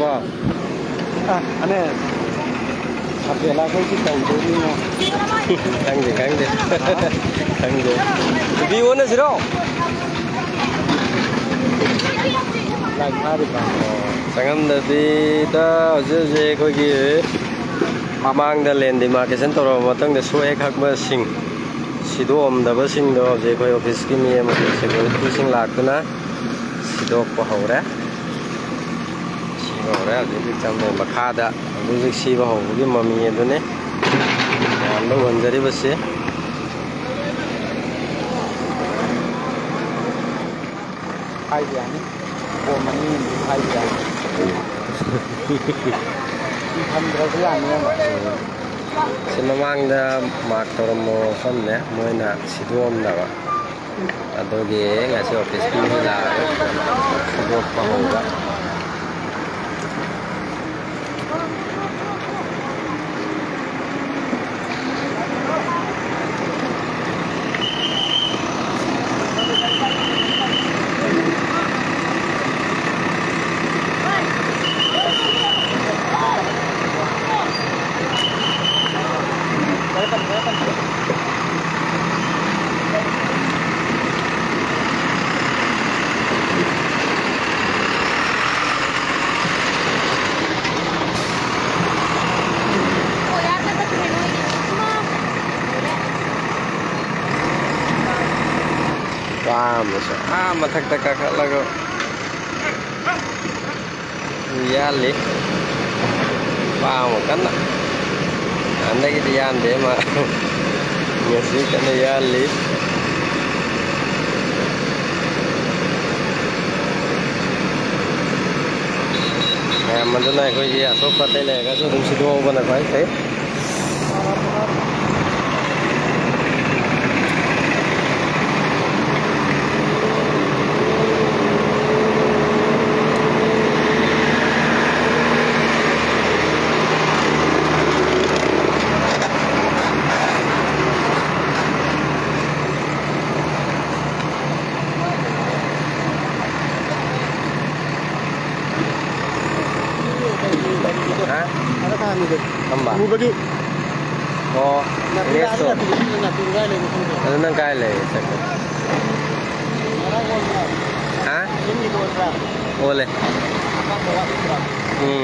ꯇꯧꯔꯕꯣ ꯑꯅꯦ ꯍꯥꯄꯦꯜꯂ ꯑꯩꯈꯣꯏꯒꯤ ꯇꯧꯗꯣꯏꯅꯤꯅ ꯈꯪꯗꯦ ꯈꯪꯗꯦ ꯈꯪꯗꯦ ꯅꯨꯄꯤ ꯑꯣꯟꯅꯁꯤꯔꯣ ꯂꯥꯏ ꯊꯥꯔꯤꯕ ꯆꯪꯉꯝꯗꯕꯤꯗ ꯍꯧꯖꯤꯛ ꯍꯧꯖꯤꯛ ꯑꯩꯈꯣꯏꯒꯤ ꯃꯃꯥꯡꯗ ꯂꯦꯟ ꯗꯤꯃꯥꯔꯀꯦꯁꯟ ꯇꯧꯔꯕ ꯃꯇꯨꯡꯗ ꯁꯣꯛꯍꯦꯛ ꯈꯛꯄꯁꯤꯡ ꯁꯤꯗꯣꯛꯑꯝꯗꯕꯁꯤꯡꯗꯣ ꯍꯧꯖꯤꯛ ꯑꯩꯈꯣꯏ ꯑꯣꯐꯤꯁꯀꯤ ꯃꯤ ꯑꯃꯒꯤ ꯁꯦꯀ꯭ꯌꯨꯔꯤꯇꯤꯁꯤꯡ ꯂꯥꯛꯇꯨꯅ ꯁꯤꯗꯣꯛꯄ ꯍꯧꯔꯦ ꯁꯤꯕ ꯍꯧꯔꯦ ꯍꯧꯖꯤꯛ ꯆꯪꯕꯩ ꯃꯈꯥꯗ ꯍꯧꯖꯤꯛ ꯁꯤꯕ ꯍꯧꯕꯒꯤ ꯃꯃꯤ ꯑꯗꯨꯅꯤ ꯃꯌꯥꯝꯗ ꯎꯍꯟꯖꯔꯤꯕꯁꯤ ꯍꯥꯏꯕ ꯌꯥꯅꯤ ꯀꯣꯝ 2 ꯍꯥꯏꯕ ꯌꯥꯅꯤ ꯊꯝꯗ꯭ꯔꯁꯨ ꯌꯥꯅꯤꯕ ꯁꯤ ꯃꯃꯥꯡꯗ ꯃꯥꯔꯛ ꯇꯧꯔꯝꯕ ꯃꯐꯝꯅꯦ ꯃꯣꯏꯅ ꯁꯤꯗꯣꯛꯑꯝꯗꯕ ꯑꯗꯨꯒꯤ ꯉꯁꯤ ꯑꯣꯐꯤꯁꯀꯤ ꯃꯤ ꯂꯥꯛꯑꯒ ꯁꯤꯗꯣꯛꯄ ꯍꯧꯕ ꯑꯃꯁꯨ ꯃꯊꯛꯇ ꯀꯥꯈꯠꯂꯒ ꯌꯥꯜꯂꯤ ꯑꯃ ꯀꯟꯅ ꯍꯥꯟꯅꯗꯒꯤꯗꯤ ꯌꯥꯟꯗꯦ ꯃꯥ ꯉꯁꯤ ꯀꯟꯅ ꯌꯥꯜꯂꯤ ꯃꯌꯥꯝ ꯑꯗꯨꯅ ꯑꯩꯈꯣꯏꯒꯤ ꯑꯁꯣꯛꯄ ꯑꯇꯩ ꯂꯩꯔꯒꯁꯨ ꯑꯗꯨꯝ ꯁꯤꯗꯣꯛꯍꯧꯕꯅ ꯈ꯭ꯋꯥꯏ ꯐꯩ ꯎꯕꯒꯤ ꯑꯣ ꯑꯗꯨ ꯅꯪ ꯀꯥꯏ ꯂꯩ ꯍꯥ ꯑꯣꯜꯂꯦ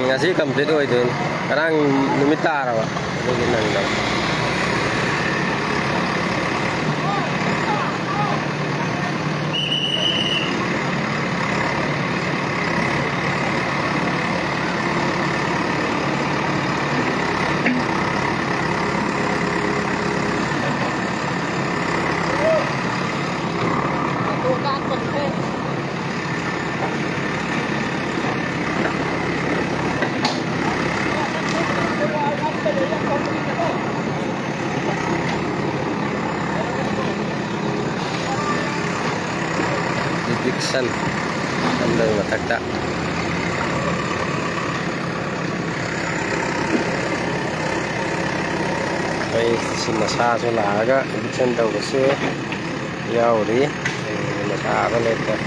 ꯉꯁꯤ ꯀꯝꯄ꯭ꯂꯤꯠ ꯑꯣꯏꯗꯣꯏꯅꯤ ꯉꯔꯥꯡ ꯅꯨꯃꯤꯠ ꯇꯥꯔꯕ ꯑꯗꯨꯒꯤ ꯅꯪꯗꯕ Dixon andang matakta ay sinasasa laga Dixon daw kasi yauri nasara letter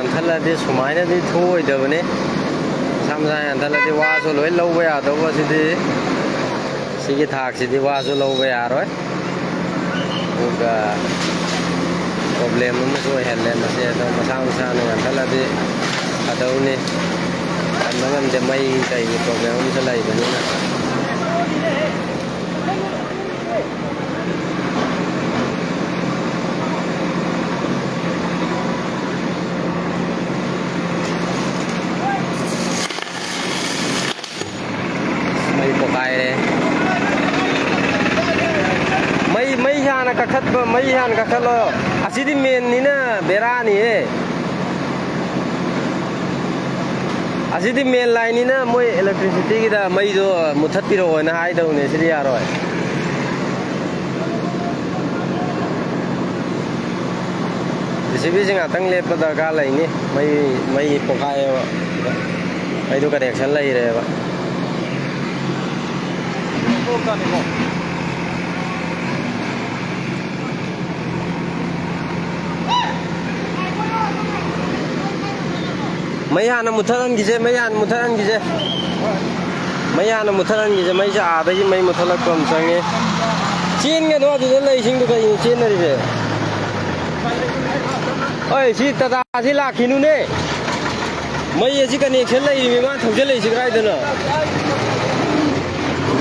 ꯌꯥꯟꯊꯠꯂꯗꯤ ꯁꯨꯃꯥꯏꯅꯗꯤ ꯊꯣꯛꯑꯣꯏꯗꯕꯅꯤ ꯃꯁꯥ ꯃꯁꯥ ꯌꯥꯟꯊꯠꯂꯗꯤ ꯋꯥꯁꯨ ꯂꯣꯏ ꯂꯧꯕ ꯌꯥꯗꯧꯕ ꯁꯤꯗꯤ ꯁꯤꯒꯤ ꯊꯥꯛꯁꯤꯗꯤ ꯋꯥꯁꯨ ꯂꯧꯕ ꯌꯥꯔꯣꯏ ꯑꯗꯨꯒ ꯄ꯭ꯔꯣꯕ꯭ꯂꯦꯝ ꯑꯃꯁꯨ ꯑꯣꯏꯍꯜꯂꯦ ꯃꯁꯤ ꯑꯗꯣ ꯃꯁꯥ ꯃꯁꯥꯅ ꯌꯥꯟꯊꯠꯂꯗꯤ ꯐꯗꯧꯅꯤ ꯇꯝꯕ ꯉꯝꯗꯦ ꯃꯩ ꯀꯩꯒꯤ ꯄ꯭ꯔꯣꯕ꯭ꯂꯦꯝ ꯑꯃꯁꯨ ꯂꯩꯕꯅꯤꯅ mây pokai mây hana kakhat mây hana kakhalo asidi main ni na bera ni asidi main line ni na moi electricity ki da mây do muthat piro na hai dau ne sidi yaroi JCB jing atang le pa darkar lai ni mây pokai mây do connection lai re ba mấy hana mutharan gije mấy hana mutharan gije mấy hana mutharan gije mấy ja da ji mấy muthalak pam change chin ga no du lai sing du ka chin na ri be oi si tata si la khinu ne mấy ji connection lai mi ma thau lai si grai da na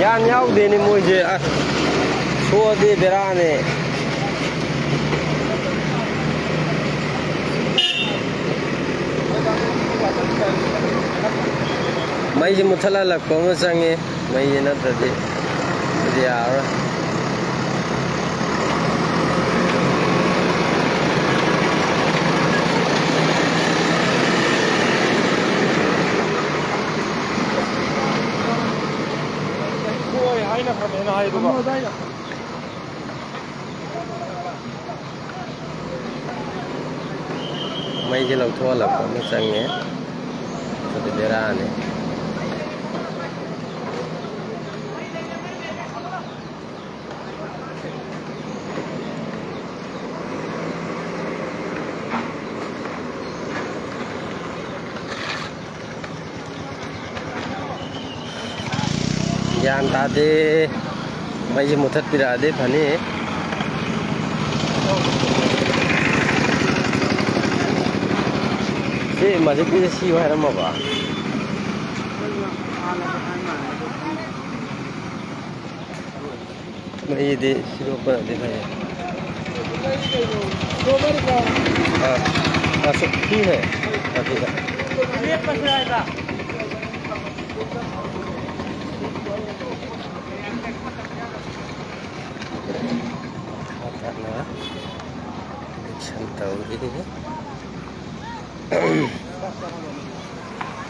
yan nhau de ni moi je a so de bera ne mây ji muthala lak ko ma change mây ji na tadi dia ra mây ji lau thua lak ko ma change tadi bera ne yan tadi mây ji muthat pira de phani si masih bisa si wa ra ma ba mây de siro pa de bhai सब ठीक है ठीक है ये कैसे आएगा karena tahu ini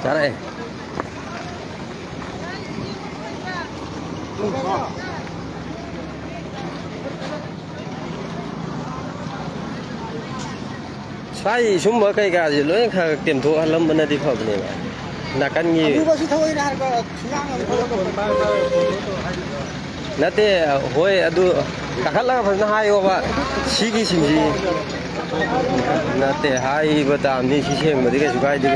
cara sai sumber kai ga ji loi kha tiam thu halam bana di phab ne ba na kan gi abu ba si thoi na ka nate hoi adu kakhala phana hayo ba sigi simji nate hai ba ta ni si seng ma de ga sukai de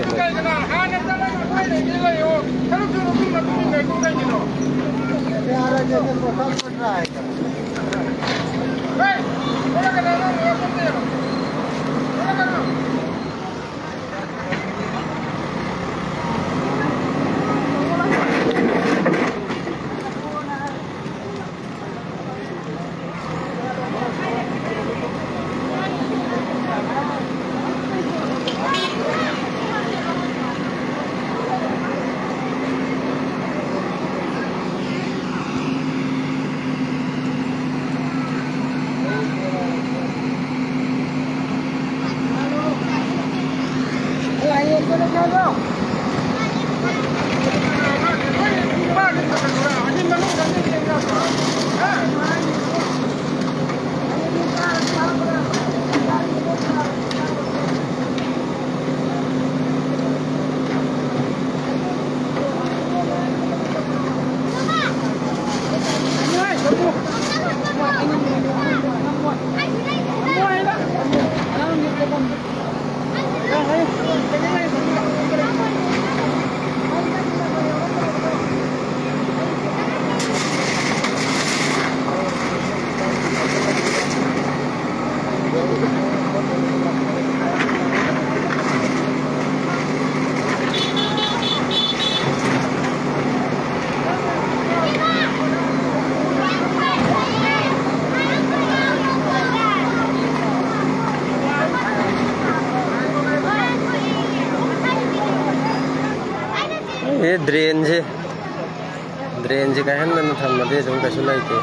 ꯗ꯭ꯔꯦꯟꯁꯦ ꯀꯥꯏꯍꯟꯗꯅ ꯊꯝꯃꯗꯤ ꯑꯗꯨꯝ ꯀꯩꯁꯨ ꯂꯩꯇꯦ.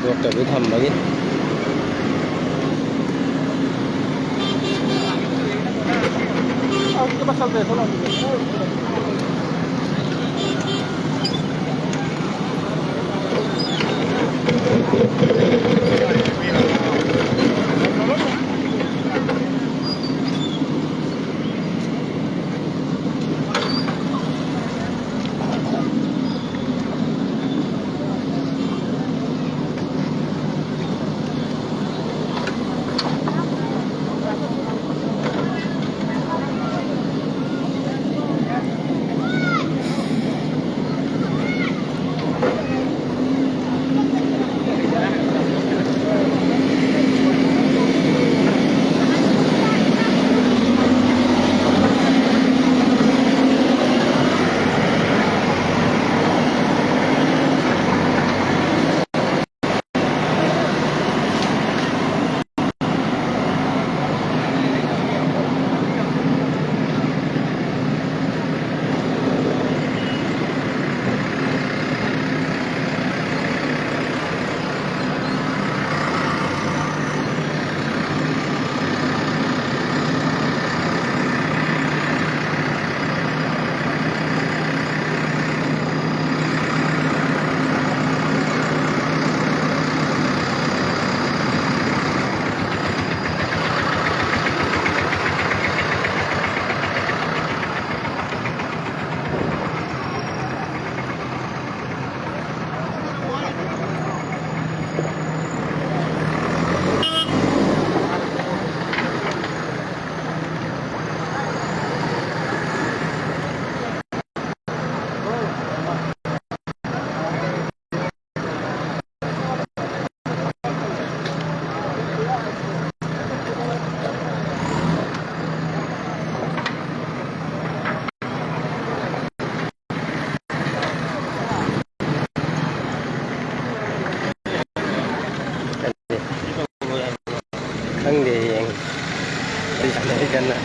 ꯗꯣꯛꯇꯔꯗꯨ ꯊꯝꯕꯒꯤ ꯈꯪꯗꯦ ꯍꯌꯦꯡ ꯑꯩ ꯁꯥꯟꯅꯔꯤ ꯀꯟꯅ.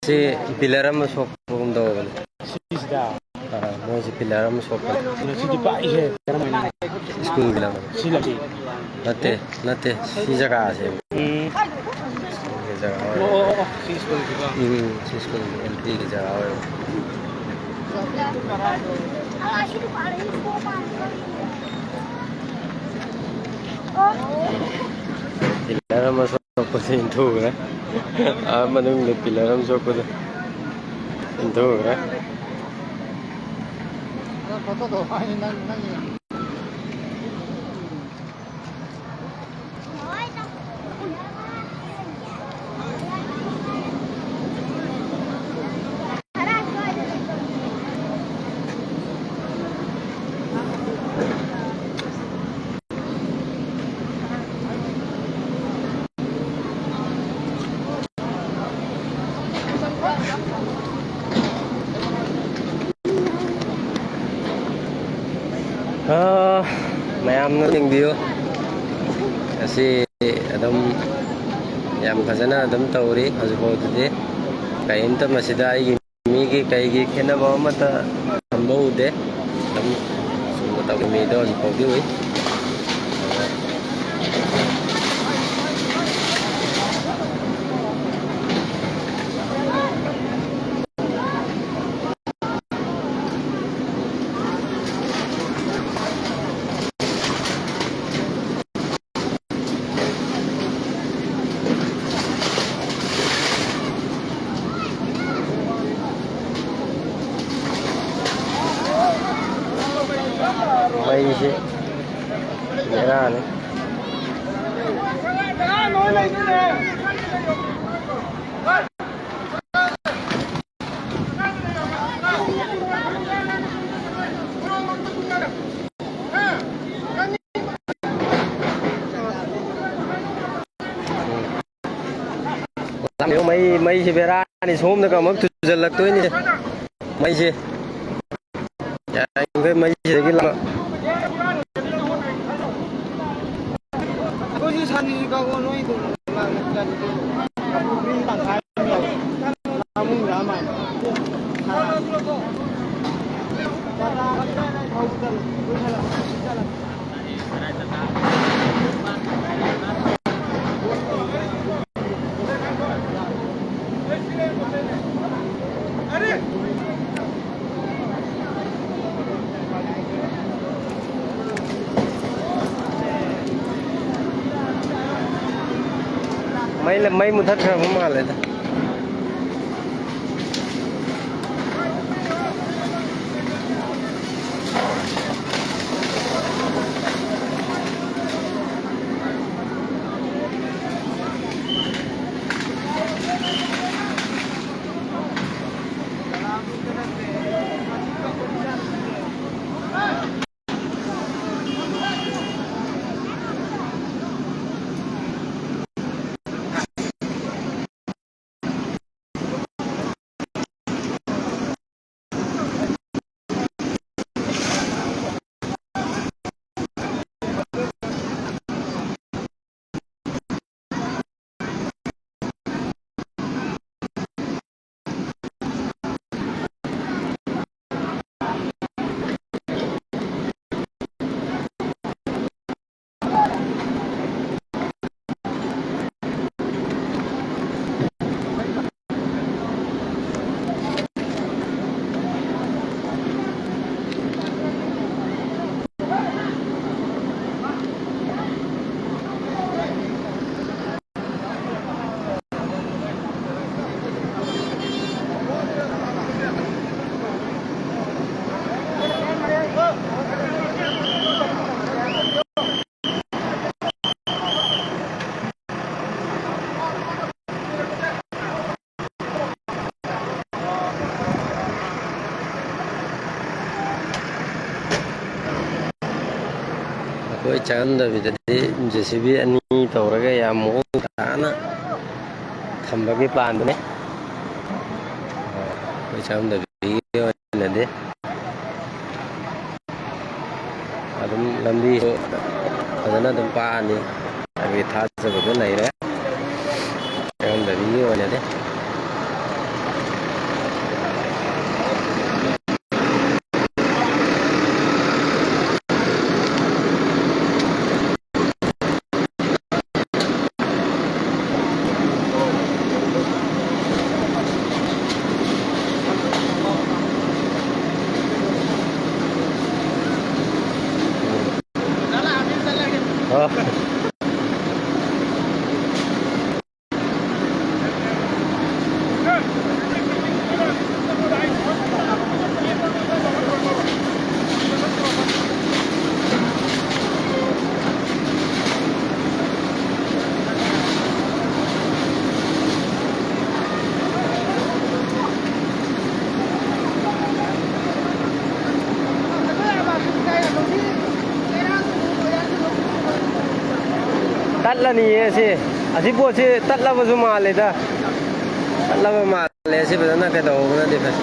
ꯁꯤ ꯄꯤꯂꯔ ꯑꯃ ꯁꯣꯛꯄꯒꯨꯝ ꯇꯧꯕꯅꯦ. ꯃꯣꯏꯁꯤ ꯄꯤꯂꯔ ꯑꯃ ꯁꯣꯛꯄꯅꯦ. ꯁ꯭ꯀꯨꯜꯒꯤ ꯂꯝ ꯅꯠꯇꯦ ꯅꯠꯇꯦ ꯁꯤ ꯖꯒꯥꯁꯦ. ꯁꯤ ꯁ꯭ꯀꯨꯜꯒꯤ ꯑꯦꯟꯇ꯭ꯔꯤꯒꯤ ꯖꯒꯥ ꯑꯣꯏꯕ. ꯄꯤꯂꯔ ꯑꯃ ꯁꯣꯛꯄꯁꯦ ꯏꯟꯊꯨꯈ꯭ꯔꯦ. ꯃꯅꯨꯡꯗ ꯄꯤꯂꯔ ꯑꯃ ꯁꯣꯛꯄꯗꯣ ꯏꯟꯊꯨꯈ꯭ꯔꯦ. ꯃꯌꯥꯝꯅ ꯌꯦꯡꯕꯤꯌꯨ ꯑꯁꯤ ꯑꯗꯨꯝ ꯌꯥꯝ ꯐꯖꯅ ꯑꯗꯨꯝ ꯇꯧꯔꯤ ꯍꯧꯖꯤꯛꯐꯥꯎꯗꯗꯤ ꯀꯔꯤꯝꯇ ꯃꯁꯤꯗ ꯑꯩꯒꯤ ꯃꯤꯒꯤ ꯀꯩꯒꯤ ꯈꯦꯠꯅꯕ ꯑꯃꯠꯇ ꯊꯝꯕ ꯎꯗꯦ ꯑꯗꯨꯝ ꯆꯨꯝꯅ ꯇꯧꯒꯤ ꯃꯤꯗꯣ ꯍꯧꯖꯤꯛꯐꯥꯎꯗꯤ ꯎꯏ ꯃꯩꯁꯤ ꯕꯦꯔꯥꯅꯤ ꯃꯩꯁꯤ ꯕꯦꯔꯥꯅꯤ ꯁꯣꯝꯗꯒ ꯑꯃꯨꯛ ꯊꯨꯖꯜꯂꯛꯇꯣꯏꯅꯤ ꯃꯩꯁꯤ ꯌꯥꯔꯤꯈꯩ ꯃꯩꯁꯤꯗꯒꯤ mây một thất rồi không mà lại ꯑꯩꯈꯣꯏ ꯆꯪꯍꯟꯗꯕꯤꯗꯗꯤ JCB ꯑꯅꯤ ꯇꯧꯔꯒ ꯌꯥꯝ ꯃꯑꯣꯡ ꯇꯥꯅ ꯊꯝꯕꯒꯤ ꯄ꯭ꯂꯥꯟꯗꯨꯅꯤ ꯑꯩꯈꯣꯏ ꯆꯪꯍꯟꯗꯕꯤꯒꯤ ꯑꯣꯏꯅꯗꯤ ꯑꯗꯨꯝ ꯂꯝꯕꯤꯁꯨ ꯐꯖꯅ ꯑꯗꯨꯝ ꯄꯥꯛꯑꯅꯤ ꯑꯩꯒꯤ ꯊꯥꯖꯕꯗꯨ ꯂꯩꯔꯦ ꯆꯪꯍꯟꯗꯕꯤꯒꯤ ꯑꯣꯏꯅꯗꯤ ꯇꯠꯂꯅꯤꯌꯦ ꯑꯁꯤ ꯄꯣꯠꯁꯤ ꯇꯠꯂꯕꯁꯨ ꯃꯥꯜꯂꯦꯗ ꯇꯠꯂꯕ ꯃꯥꯜꯂꯦ ꯑꯁꯤ ꯐꯖꯅ ꯀꯩꯗꯧꯕꯅꯗꯤ ꯐꯩ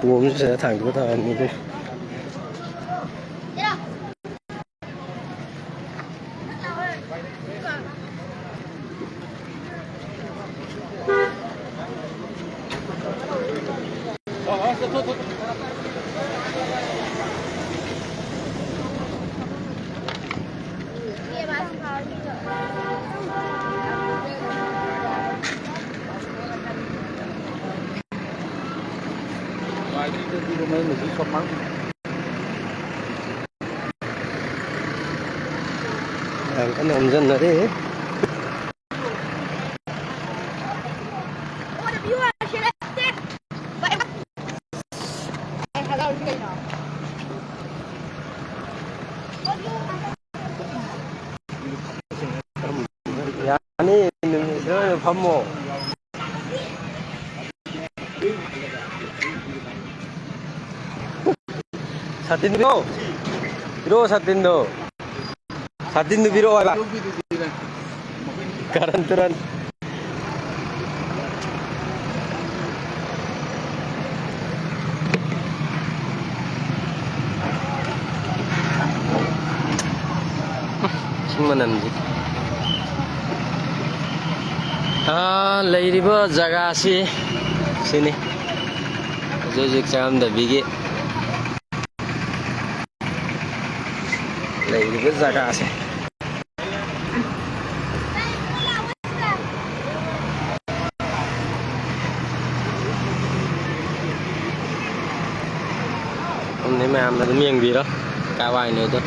buông sẽ thẳng của thằng như thế. Cái nồng dân ở đây ấy. 아니, 저 밥모. 사틴도 비로 사틴도 비로 와라. 가란트란. 충만한지. 아, 레이리버 자가시 sini. Jujik cham da bigi. Leiriba jaga ase. Hôm nay mà làm miếng gì đó, cá vài nữa thôi.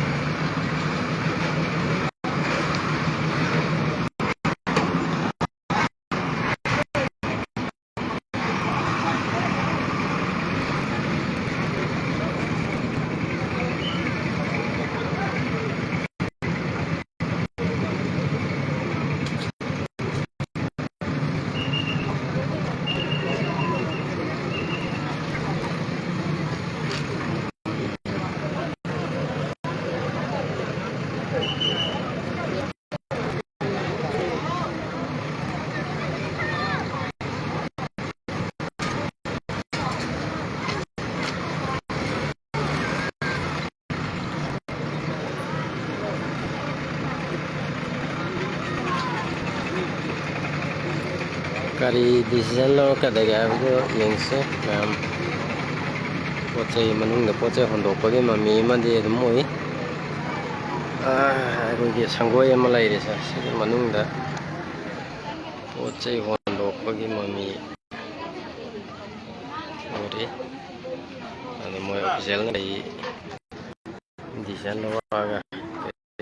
Kari decision lo kadaga video yengse kam pochai manung da pochai hondo pagi mami mandi moi ko ge sangoi ama lai re sa si manung da pochai hondo pagi mami ore ane moi official ngai decision lo ga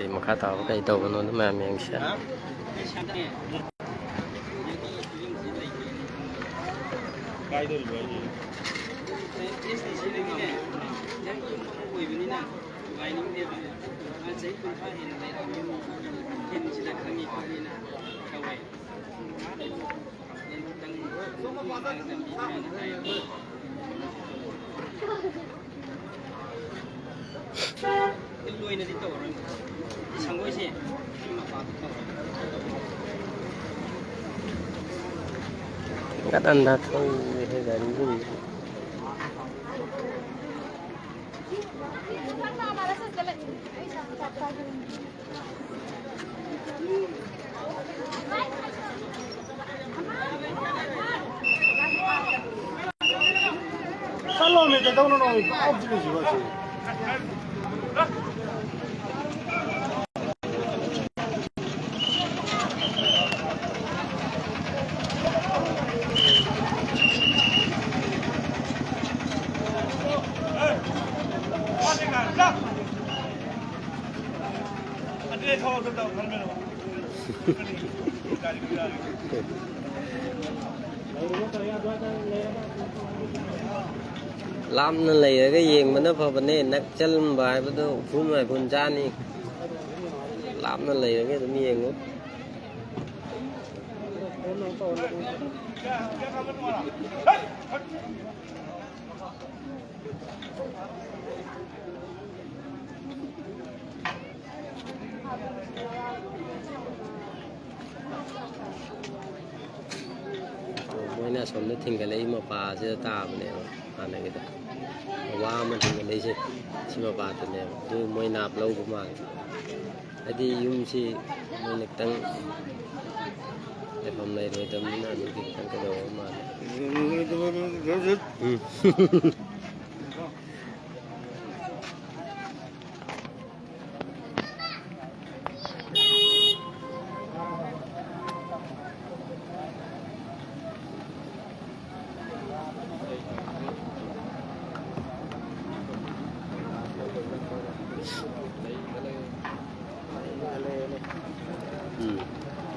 ei makha ta kai to no ma yengse Nggak tanda tahu dari dulu. Kalau ni kita orang orang optimis juga sih. Làm nó lấy cái gì mà nó phải vấn đề nắc chân bài bắt đầu phun bài phun chan đi làm nó lấy cái tấm miếng Moina somna thinggalai mapa se taabne ana gida wa ma thinggalai se sima pa tane du moina upload ma adi yum si moina tang efam lai ro tam na du ki tang ka do ma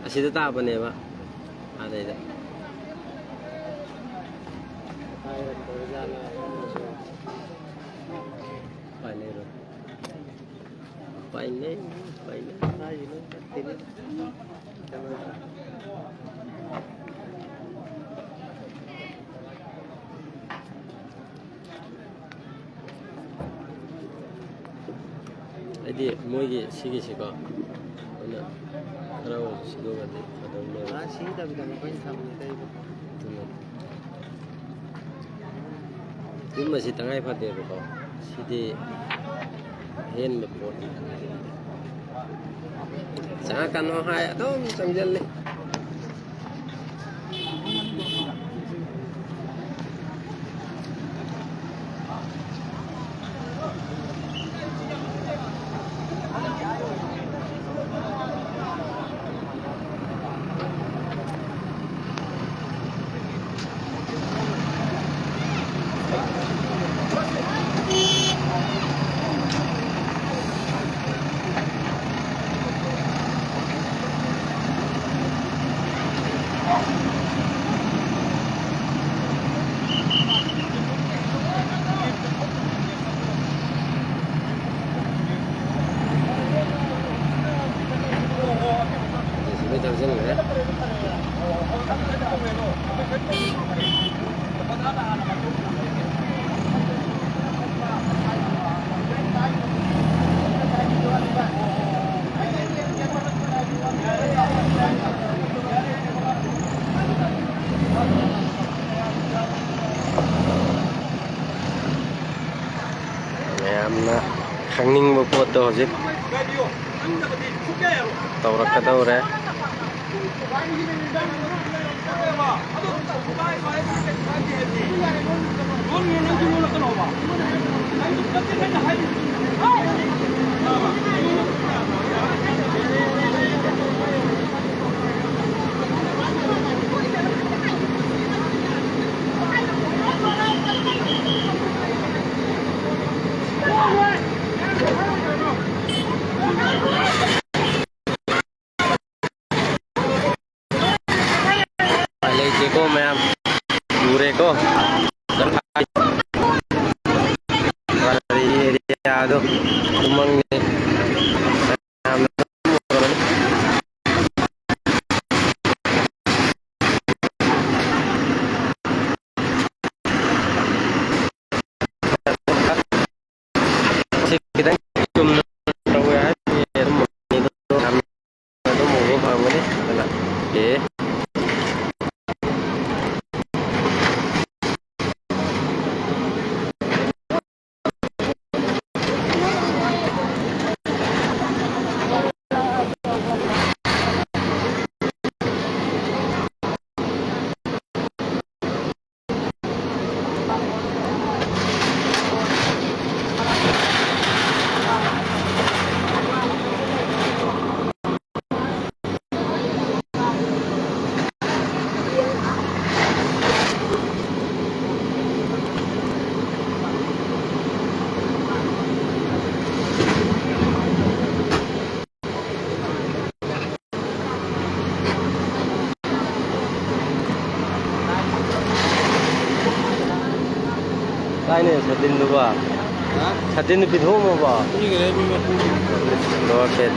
asida taabane ba adaida paine adi moigi sigi siko ana khara sigo gade khadam ne si da bi da pai thamne dai tum masi tangai phate ko sidi hen me pot sa kan ho hai adom samjal le ꯌꯥꯝꯅ ꯈꯪꯅꯤꯡꯕ ꯄꯣꯠꯇꯣ ꯍꯧꯖꯤꯛ ꯇꯧꯔꯛꯀꯗꯧꯔꯦ ko ma'am dure ko area do umang ni kita cuma tahu ya itu mau bangun ni eh Ini satin dulu ba? Satin itu bidho mo ba? Ini kaya ni aku. Dua kaya.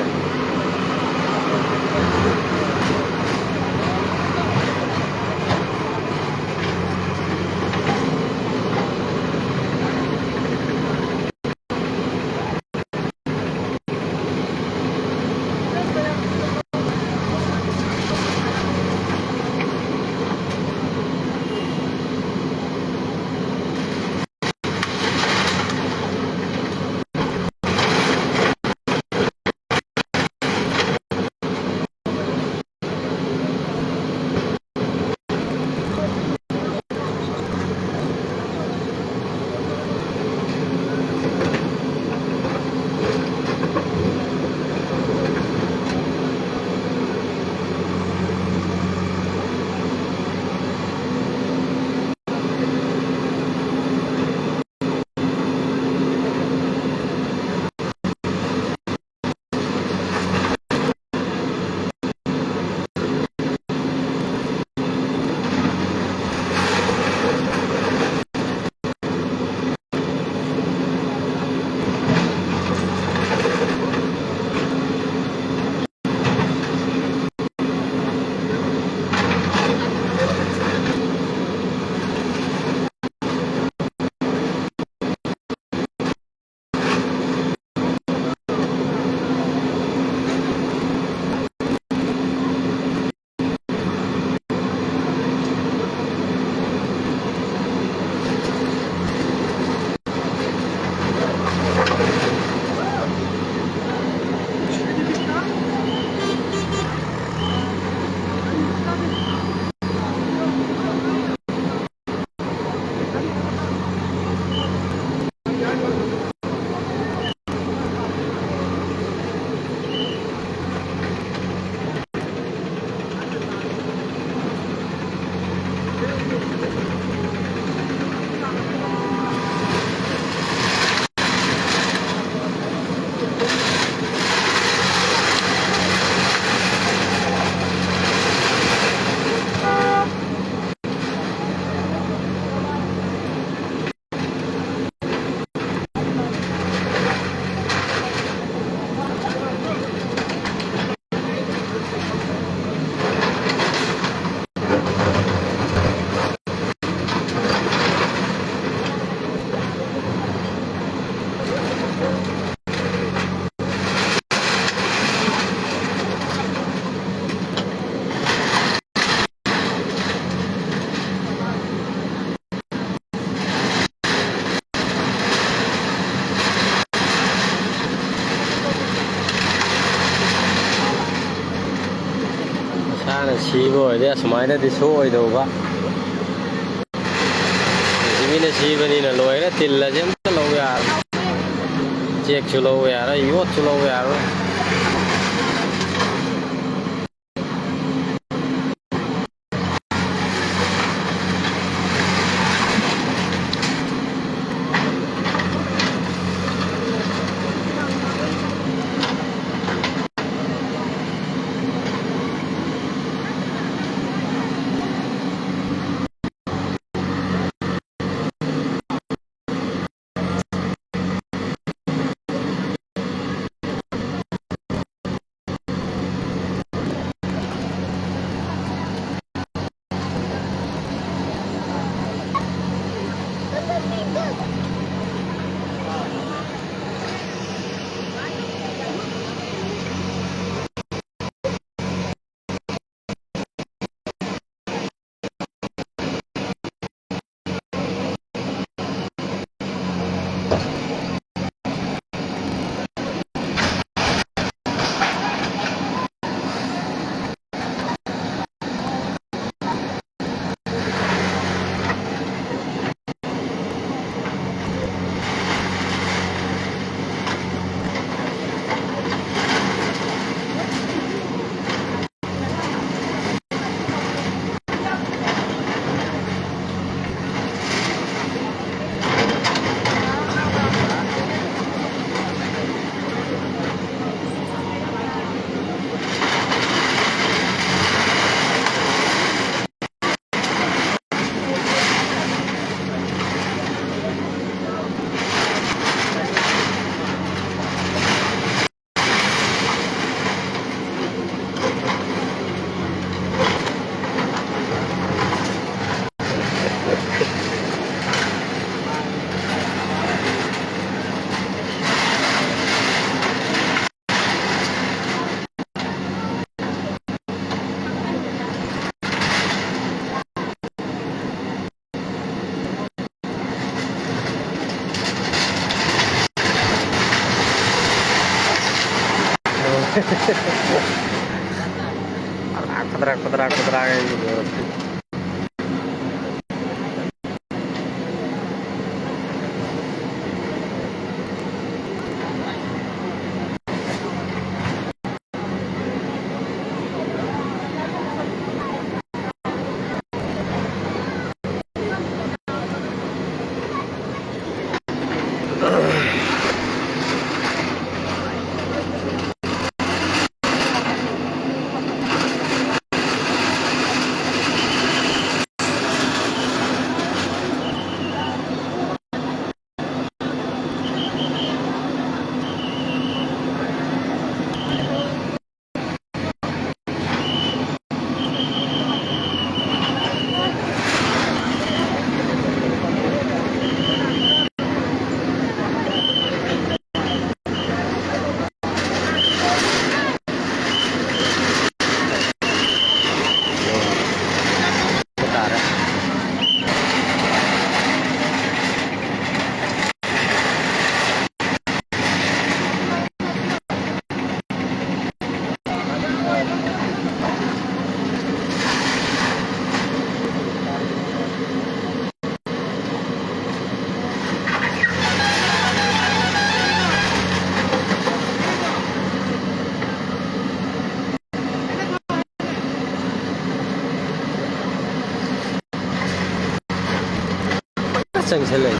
ꯑꯣꯏꯔꯗꯤ ꯑꯁꯨꯃꯥꯏꯅꯗꯤ ꯁꯣꯛꯑꯣꯏꯗꯧꯕ ꯃꯤꯅ ꯁꯤꯕꯅꯤꯅ ꯂꯣꯏꯔꯦ ꯇꯤꯜꯂꯁꯦ ꯑꯝꯇ ꯂꯧ ꯌꯥꯔꯣꯏ ꯆꯦꯛꯁꯨ ꯂꯧꯕ ꯌꯥꯔꯣꯏ ꯌꯣꯠꯁꯨ ꯂꯧꯕ ꯌꯥꯔꯣꯏ Pedrak gitu. Changselay.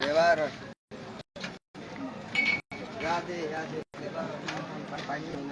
Lebar. Ya de lebar. Paño.